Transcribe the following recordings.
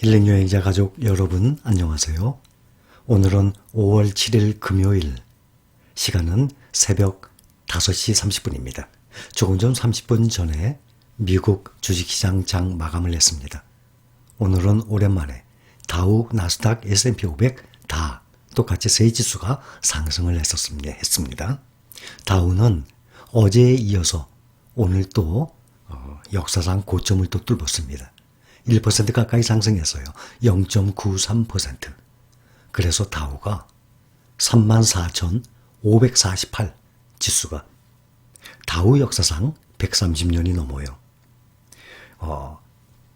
힐링 여행자 가족 여러분 안녕하세요. 오늘은 5월 7일 금요일, 시간은 새벽 5시 30분입니다. 조금 전 30분 전에 미국 주식시장 장 마감을 했습니다. 오늘은 오랜만에 다우, 나스닥, S&P 500 다 똑같이 세 지수가 상승을 했습니다. 다우는 어제에 이어서 오늘 또 역사상 고점을 또 뚫었습니다. 1% 가까이 상승했어요. 0.93%. 그래서 다우가 34,548 지수가 다우 역사상 130년이 넘어요.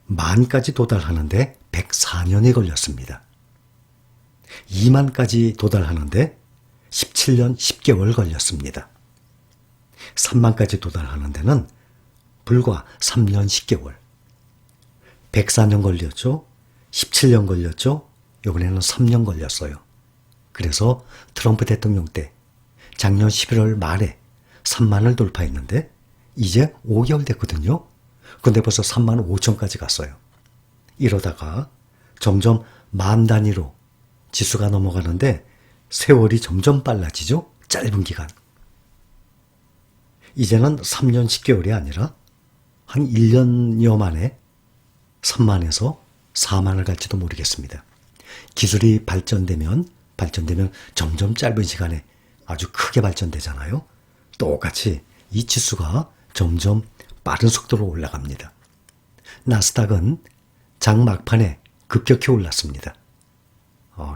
만까지 도달하는데 104년이 걸렸습니다. 2만까지 도달하는데 17년 10개월 걸렸습니다. 3만까지 도달하는 데는 불과 3년 10개월. 104년 걸렸죠. 17년 걸렸죠. 이번에는 3년 걸렸어요. 그래서 트럼프 대통령 때 작년 11월 말에 3만을 돌파했는데 이제 5개월 됐거든요. 근데 벌써 3만 5천까지 갔어요. 이러다가 점점 만 단위로 지수가 넘어가는데 세월이 점점 빨라지죠. 짧은 기간. 이제는 3년 10개월이 아니라 한 1년여 만에 3만에서 4만을 갈지도 모르겠습니다. 기술이 발전되면 점점 짧은 시간에 아주 크게 발전되잖아요. 똑같이 이 지수가 점점 빠른 속도로 올라갑니다. 나스닥은 장 막판에 급격히 올랐습니다.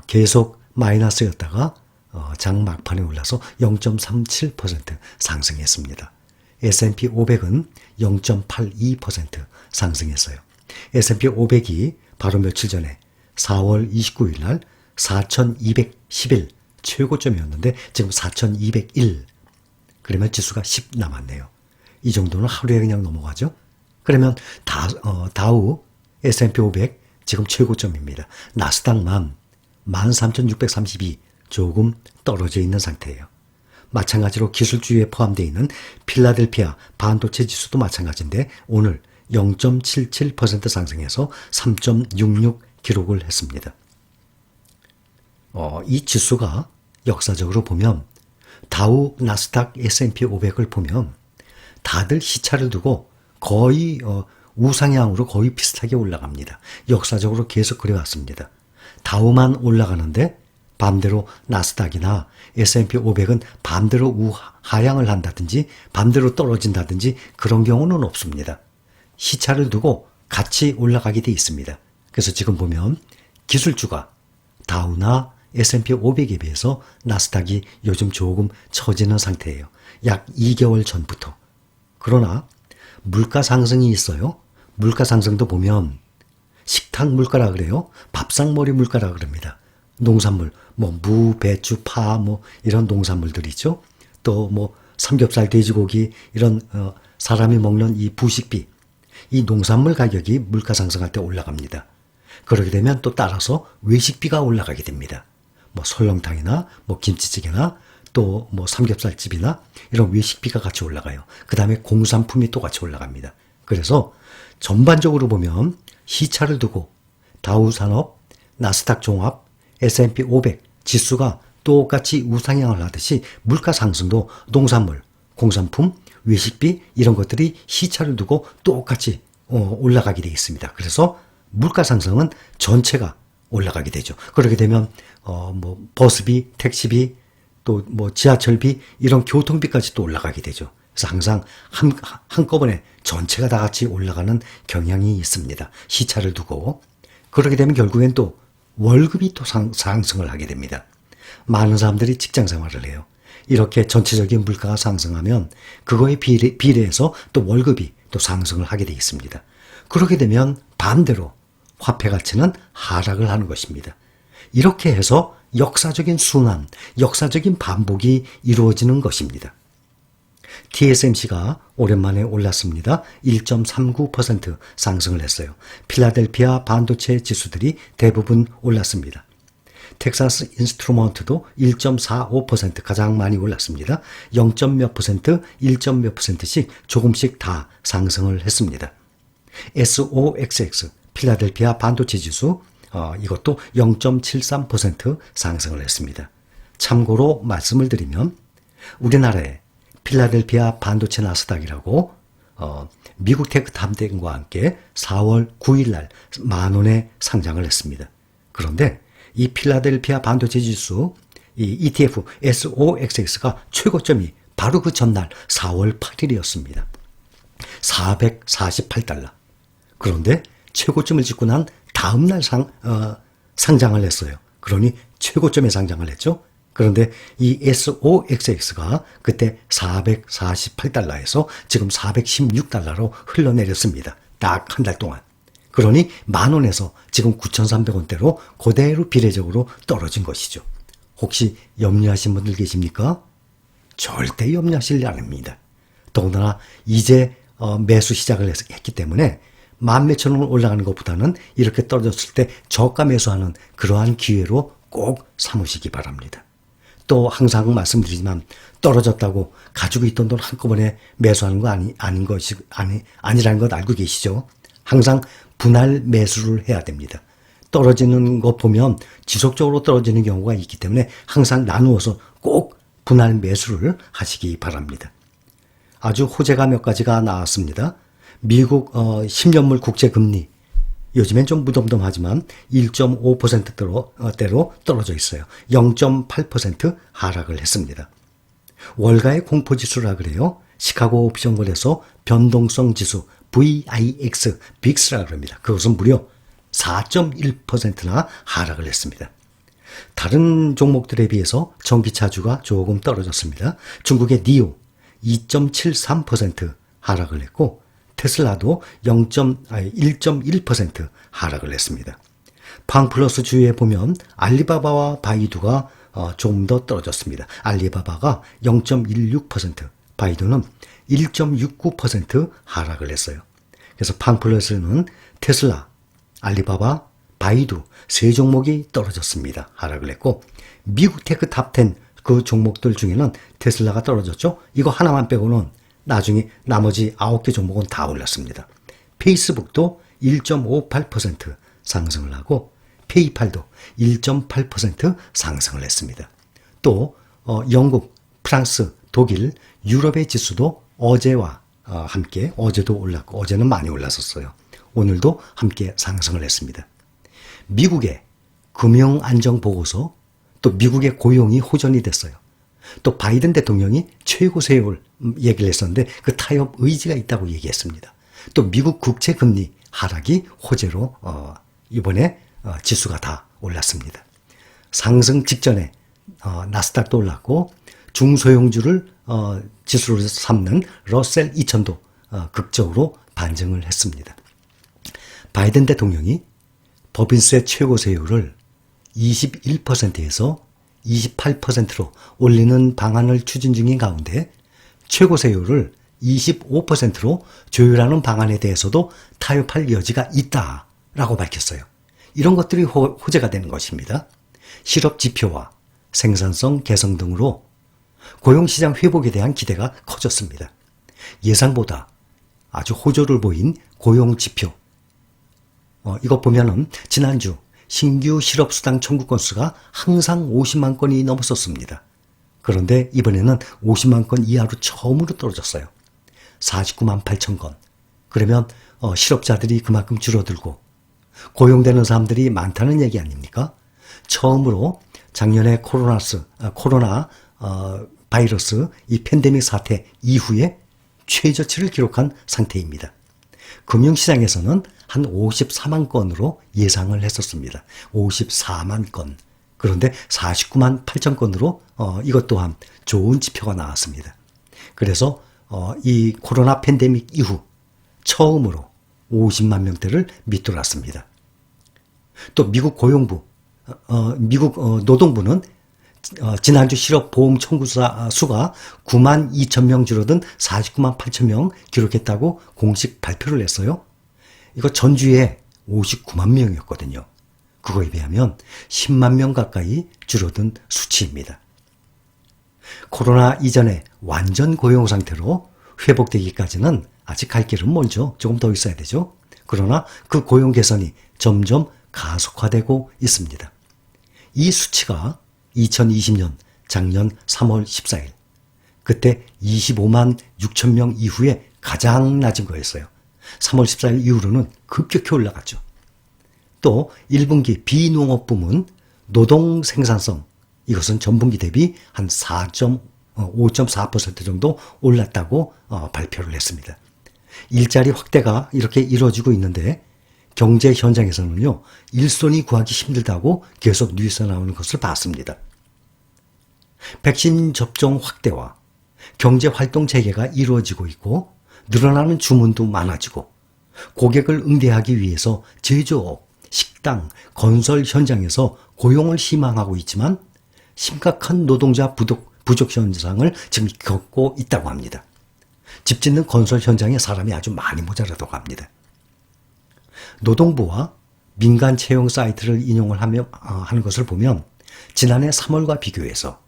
계속 마이너스였다가 장 막판에 올라서 0.37% 상승했습니다. S&P 500은 0.82% 상승했어요. S&P 500이 바로 며칠 전에 4월 29일 날 4,211 최고점이었는데 지금 4,201. 그러면 지수가 10 남았네요. 이 정도는 하루에 그냥 넘어가죠. 그러면 다우, S&P 500 지금 최고점입니다. 나스닥만 13,632 조금 떨어져 있는 상태예요. 마찬가지로 기술주의에 포함되어 있는 필라델피아 반도체 지수도 마찬가지인데 오늘 0.77% 상승해서 3.66 기록을 했습니다. 이 지수가 역사적으로 보면 다우, 나스닥, S&P 500을 보면 다들 시차를 두고 거의 우상향으로 거의 비슷하게 올라갑니다. 역사적으로 계속 그래왔습니다. 다우만 올라가는데 반대로 나스닥이나 S&P 500은 반대로 우하향을 한다든지 반대로 떨어진다든지 그런 경우는 없습니다. 시차를 두고 같이 올라가게 돼 있습니다. 그래서 지금 보면 기술주가 다우나 S&P 500에 비해서 나스닥이 요즘 조금 처지는 상태예요. 약 2개월 전부터. 그러나 물가 상승이 있어요. 물가 상승도 보면 식탁 물가라 그래요. 밥상머리 물가라 그럽니다. 농산물, 무, 배추, 파, 이런 농산물들 있죠. 또 삼겹살, 돼지고기 이런 사람이 먹는 이 부식비, 이 농산물 가격이 물가 상승할 때 올라갑니다. 그러게 되면 또 따라서 외식비가 올라가게 됩니다. 설렁탕이나 김치찌개나 또 삼겹살집이나 이런 외식비가 같이 올라가요. 그 다음에 공산품이 또 같이 올라갑니다. 그래서 전반적으로 보면 시차를 두고 다우산업, 나스닥 종합, S&P 500 지수가 똑같이 우상향을 하듯이 물가 상승도 농산물, 공산품, 외식비 이런 것들이 시차를 두고 똑같이 올라가게 되어 있습니다. 그래서 물가 상승은 전체가 올라가게 되죠. 그렇게 되면 버스비, 택시비, 또 지하철비 이런 교통비까지 또 올라가게 되죠. 그래서 항상 한꺼번에 전체가 다 같이 올라가는 경향이 있습니다. 시차를 두고. 그렇게 되면 결국엔 또 월급이 또 상승을 하게 됩니다. 많은 사람들이 직장 생활을 해요. 이렇게 전체적인 물가가 상승하면 그거에 비례해서 또 월급이 또 상승을 하게 되어 있습니다. 그렇게 되면 반대로 화폐 가치는 하락을 하는 것입니다. 이렇게 해서 역사적인 순환, 역사적인 반복이 이루어지는 것입니다. TSMC가 오랜만에 올랐습니다. 1.39% 상승을 했어요. 필라델피아 반도체 지수들이 대부분 올랐습니다. 텍사스 인스트루먼트도 1.45% 가장 많이 올랐습니다. 0.몇 %, 1.몇 %씩 조금씩 다 상승을 했습니다. SOXX 필라델피아 반도체 지수 이것도 0.73% 상승을 했습니다. 참고로 말씀을 드리면 우리나라에 필라델피아 반도체 나스닥이라고 미국 테크 탑10과 함께 4월 9일 날 10,000원에 상장을 했습니다. 그런데 이 필라델피아 반도체 지수 이 ETF SOXX가 최고점이 바로 그 전날 4월 8일이었습니다. 448달러. 그런데 최고점을 찍고 난 다음 날 상장을 했어요. 그러니 최고점에 상장을 했죠. 그런데 이 SOXX가 그때 448달러에서 지금 416달러로 흘러내렸습니다. 딱 한 달 동안. 그러니 10,000원에서 지금 9,300원대로 그대로 비례적으로 떨어진 것이죠. 혹시 염려하신 분들 계십니까? 절대 염려하실 일 아닙니다. 더군다나 이제 매수 시작을 했기 때문에 10,000몇천 원 올라가는 것보다는 이렇게 떨어졌을 때 저가 매수하는 그러한 기회로 꼭 삼으시기 바랍니다. 또 항상 말씀드리지만 떨어졌다고 가지고 있던 돈 한꺼번에 매수하는 거 아니라는 것 알고 계시죠? 항상 분할 매수를 해야 됩니다. 떨어지는 거 보면 지속적으로 떨어지는 경우가 있기 때문에 항상 나누어서 꼭 분할 매수를 하시기 바랍니다. 아주 호재가 몇 가지가 나왔습니다. 미국 10년물 국채금리 요즘엔 좀 무덤덤하지만 1.5%대로 떨어져 있어요. 0.8% 하락을 했습니다. 월가의 공포지수라 그래요. 시카고 옵션 거래소 변동성 지수 VIX, 빅스라 그럽니다. 그것은 무려 4.1%나 하락을 했습니다. 다른 종목들에 비해서 전기차주가 조금 떨어졌습니다. 중국의 니오 2.73% 하락을 했고 테슬라도 1.1% 하락을 했습니다. 팡플러스 주에 보면 알리바바와 바이두가 좀 더 떨어졌습니다. 알리바바가 0.16%, 바이두는 1.69% 하락을 했어요. 그래서 팡플러스는 테슬라, 알리바바, 바이두 세 종목이 떨어졌습니다. 하락을 했고 미국 테크 탑10 그 종목들 중에는 테슬라가 떨어졌죠. 이거 하나만 빼고는 나중에 나머지 9개 종목은 다 올랐습니다. 페이스북도 1.58% 상승을 하고 페이팔도 1.8% 상승을 했습니다. 또 영국, 프랑스, 독일, 유럽의 지수도 어제와 함께 어제도 올랐고 어제는 많이 올랐었어요. 오늘도 함께 상승을 했습니다. 미국의 금융안정보고서 또 미국의 고용이 호전이 됐어요. 또 바이든 대통령이 최고 세율 얘기를 했었는데 그 타협 의지가 있다고 얘기했습니다. 또 미국 국채금리 하락이 호재로 이번에 지수가 다 올랐습니다. 상승 직전에 나스닥도 올랐고 중소형주를 지수로 삼는 러셀 2000도 극적으로 반등을 했습니다. 바이든 대통령이 법인세 최고 세율을 21%에서 28%로 올리는 방안을 추진 중인 가운데 최고 세율을 25%로 조율하는 방안에 대해서도 타협할 여지가 있다라고 밝혔어요. 이런 것들이 호재가 되는 것입니다. 실업 지표와 생산성 개선 등으로 고용시장 회복에 대한 기대가 커졌습니다. 예상보다 아주 호조를 보인 고용 지표. 이것 보면은 지난주 신규 실업수당 청구 건수가 항상 50만 건이 넘었었습니다. 그런데 이번에는 50만 건 이하로 처음으로 떨어졌어요. 49만 8천 건. 그러면 실업자들이 그만큼 줄어들고 고용되는 사람들이 많다는 얘기 아닙니까? 처음으로 작년에 코로나 바이러스 이 팬데믹 사태 이후에 최저치를 기록한 상태입니다. 금융시장에서는 한 54만 건으로 예상을 했었습니다. 54만 건. 그런데 49만 8천 건으로 이것 또한 좋은 지표가 나왔습니다. 그래서 이 코로나 팬데믹 이후 처음으로 50만 명대를 밑돌았습니다. 또 미국 고용부, 미국 노동부는 지난주 실업보험 청구자 수가 9만 2천 명 줄어든 49만 8천 명 기록했다고 공식 발표를 했어요. 이거 전주에 59만 명이었거든요. 그거에 비하면 10만 명 가까이 줄어든 수치입니다. 코로나 이전에 완전 고용 상태로 회복되기까지는 아직 갈 길은 멀죠. 조금 더 있어야 되죠. 그러나 그 고용 개선이 점점 가속화되고 있습니다. 이 수치가 2020년 작년 3월 14일 그때 25만 6천 명 이후에 가장 낮은 거였어요. 3월 14일 이후로는 급격히 올라갔죠. 또 1분기 비농업 부문 노동 생산성 이것은 전분기 대비 한 5.4% 정도 올랐다고 발표를 했습니다. 일자리 확대가 이렇게 이루어지고 있는데 경제 현장에서는요, 일손이 구하기 힘들다고 계속 뉴스에 나오는 것을 봤습니다. 백신 접종 확대와 경제 활동 재개가 이루어지고 있고 늘어나는 주문도 많아지고 고객을 응대하기 위해서 제조업, 식당, 건설 현장에서 고용을 희망하고 있지만 심각한 노동자 부족 현상을 지금 겪고 있다고 합니다. 집 짓는 건설 현장에 사람이 아주 많이 모자라다고 합니다. 노동부와 민간 채용 사이트를 인용을 하는 것을 보면 지난해 3월과 비교해서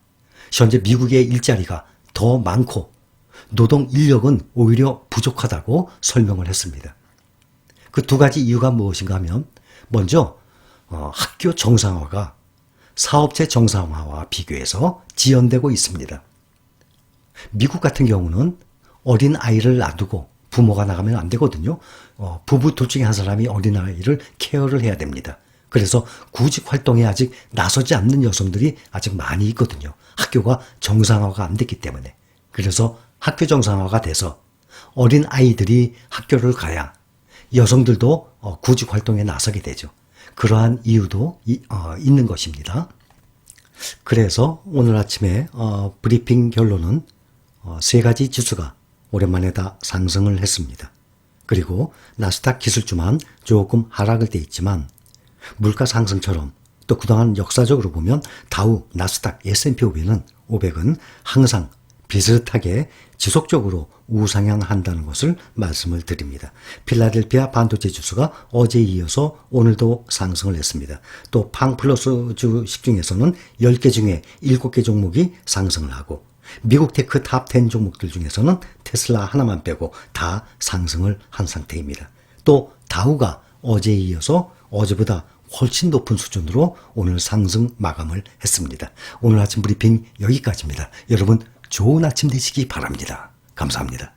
현재 미국의 일자리가 더 많고 노동 인력은 오히려 부족하다고 설명을 했습니다. 그 두 가지 이유가 무엇인가 하면 먼저 학교 정상화가 사업체 정상화와 비교해서 지연되고 있습니다. 미국 같은 경우는 어린 아이를 놔두고 부모가 나가면 안 되거든요. 부부 둘 중에 한 사람이 어린 아이를 케어를 해야 됩니다. 그래서 구직 활동에 아직 나서지 않는 여성들이 아직 많이 있거든요. 학교가 정상화가 안 됐기 때문에. 그래서 학교 정상화가 돼서 어린 아이들이 학교를 가야 여성들도 구직 활동에 나서게 되죠. 그러한 이유도 있는 것입니다. 그래서 오늘 아침에 브리핑 결론은 세 가지 지수가 오랜만에 다 상승을 했습니다. 그리고 나스닥 기술주만 조금 하락을 돼 있지만 물가 상승처럼 또 그동안 역사적으로 보면 다우, 나스닥, S&P 500은 항상 비슷하게 지속적으로 우상향한다는 것을 말씀을 드립니다. 필라델피아 반도체 지수가 어제에 이어서 오늘도 상승을 했습니다. 또 팡플러스 주식 중에서는 10개 중에 7개 종목이 상승을 하고 미국 테크 탑 10 종목들 중에서는 테슬라 하나만 빼고 다 상승을 한 상태입니다. 또 다우가 어제에 이어서 어제보다 훨씬 높은 수준으로 오늘 상승 마감을 했습니다. 오늘 아침 브리핑 여기까지입니다. 여러분 좋은 아침 되시기 바랍니다. 감사합니다.